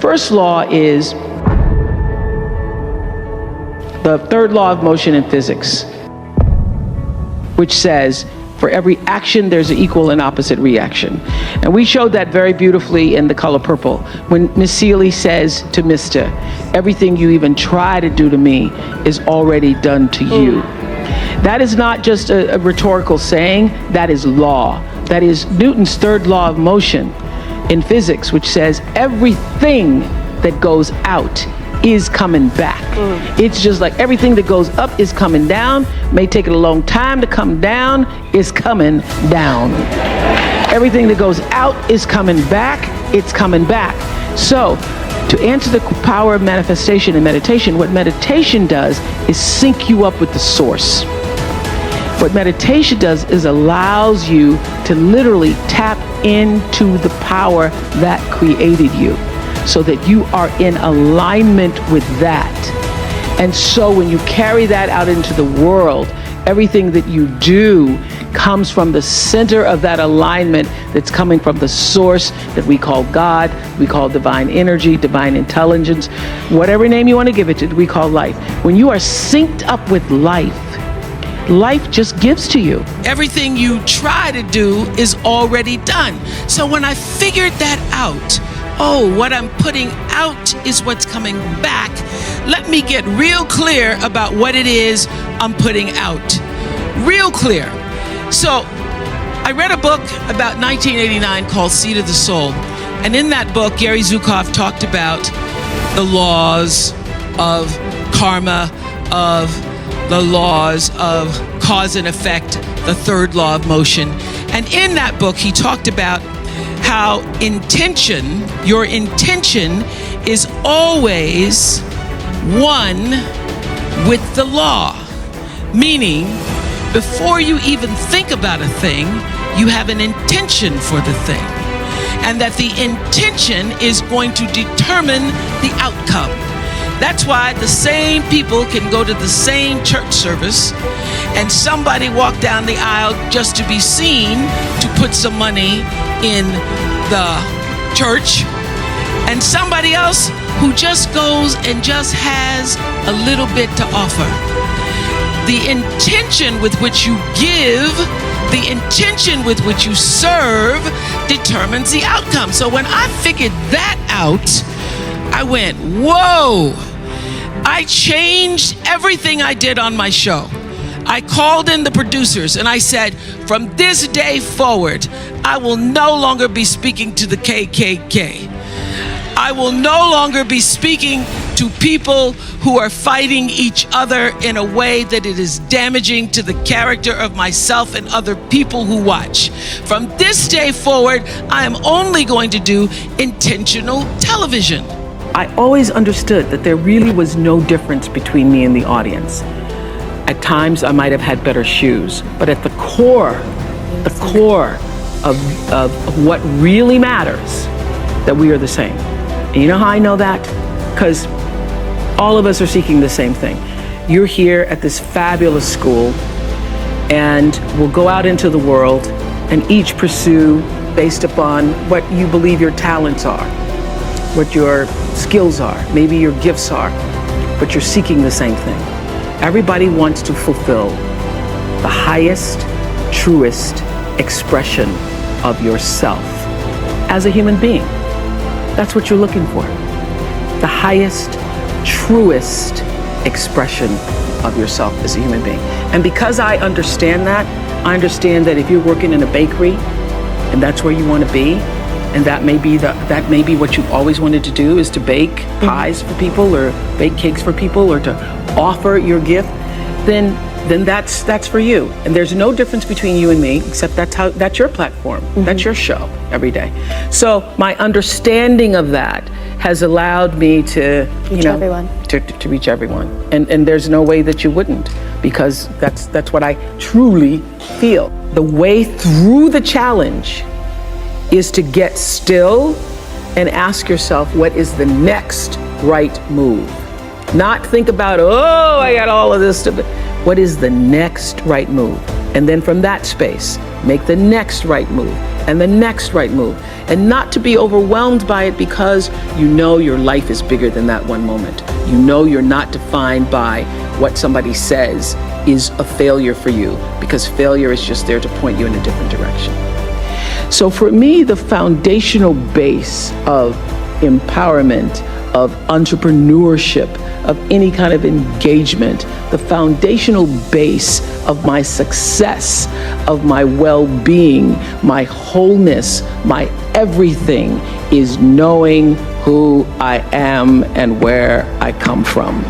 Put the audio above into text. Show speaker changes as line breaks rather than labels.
first law is the third law of motion in physics, which says for every action, there's an equal and opposite reaction. And we showed that very beautifully in The Color Purple, when Miss Celie says to Mr., everything you even try to do to me is already done to you. That is not just a rhetorical saying, that is law. That is Newton's third law of motion in physics, which says everything that goes out is coming back. It's just like everything that goes up is coming down. May take it a long time to come down, is coming down. Everything that goes out is coming back, it's coming back. So, to answer the power of manifestation and meditation, what meditation does is sync you up with the source. What meditation does is allows you to literally tap into the power that created you, so that you are in alignment with that. And so when you carry that out into the world, everything that you do comes from the center of that alignment that's coming from the source that we call God, we call divine energy, divine intelligence, whatever name you want to give it to, we call life. When you are synced up with life, life just gives to you. Everything you try to do is already done. So when I figured that out, oh, what I'm putting out is what's coming back, let me get real clear about what it is I'm putting out. Real clear. So I read a book about 1989 called Seed of the Soul. And in that book, Gary Zukav talked about the laws of karma, of the laws of cause and effect, the third law of motion. And in that book, he talked about how intention, your intention is always one with the law. Meaning, before you even think about a thing, you have an intention for the thing. And that the intention is going to determine the outcome. That's why the same people can go to the same church service and somebody walk down the aisle just to be seen to put some money in the church, and somebody else who just goes and just has a little bit to offer. The intention with which you give, the intention with which you serve determines the outcome. So when I figured that out, I went, whoa! I changed everything I did on my show. I called in the producers and I said, from this day forward, I will no longer be speaking to the KKK. I will no longer be speaking to people who are fighting each other in a way that it is damaging to the character of myself and other people who watch. From this day forward, I am only going to do intentional television. I always understood that there really was no difference between me and the audience. At times I might have had better shoes, but at the core of what really matters, that we are the same. And you know how I know that? Because all of us are seeking the same thing. You're here at this fabulous school, and we'll go out into the world and each pursue based upon what you believe your talents are, what your skills are, maybe your gifts are, but you're seeking the same thing. Everybody wants to fulfill the highest, truest expression of yourself as a human being. That's what you're looking for. The highest, truest expression of yourself as a human being. And because I understand that if you're working in a bakery and that's where you want to be, and that may be what you've always wanted to do, is to bake pies for people or bake cakes for people or to offer your gift, then that's for you. And there's no difference between you and me, except that's your platform. That's your show every day. So my understanding of that has allowed me to reach everyone. To reach everyone. And there's no way that you wouldn't, because that's what I truly feel. The way through the challenge is to get still and ask yourself, what is the next right move? Not think about, oh, I got all of this to. What is the next right move? And then from that space, make the next right move. and the next right move, and not to be overwhelmed by it, because you know your life is bigger than that one moment. You know you're not defined by what somebody says is a failure for you, because failure is just there to point you in a different direction. So for me, the foundational base of empowerment, of entrepreneurship, of any kind of engagement, the foundational base of my success, of my well-being, my wholeness, my everything is knowing who I am and where I come from.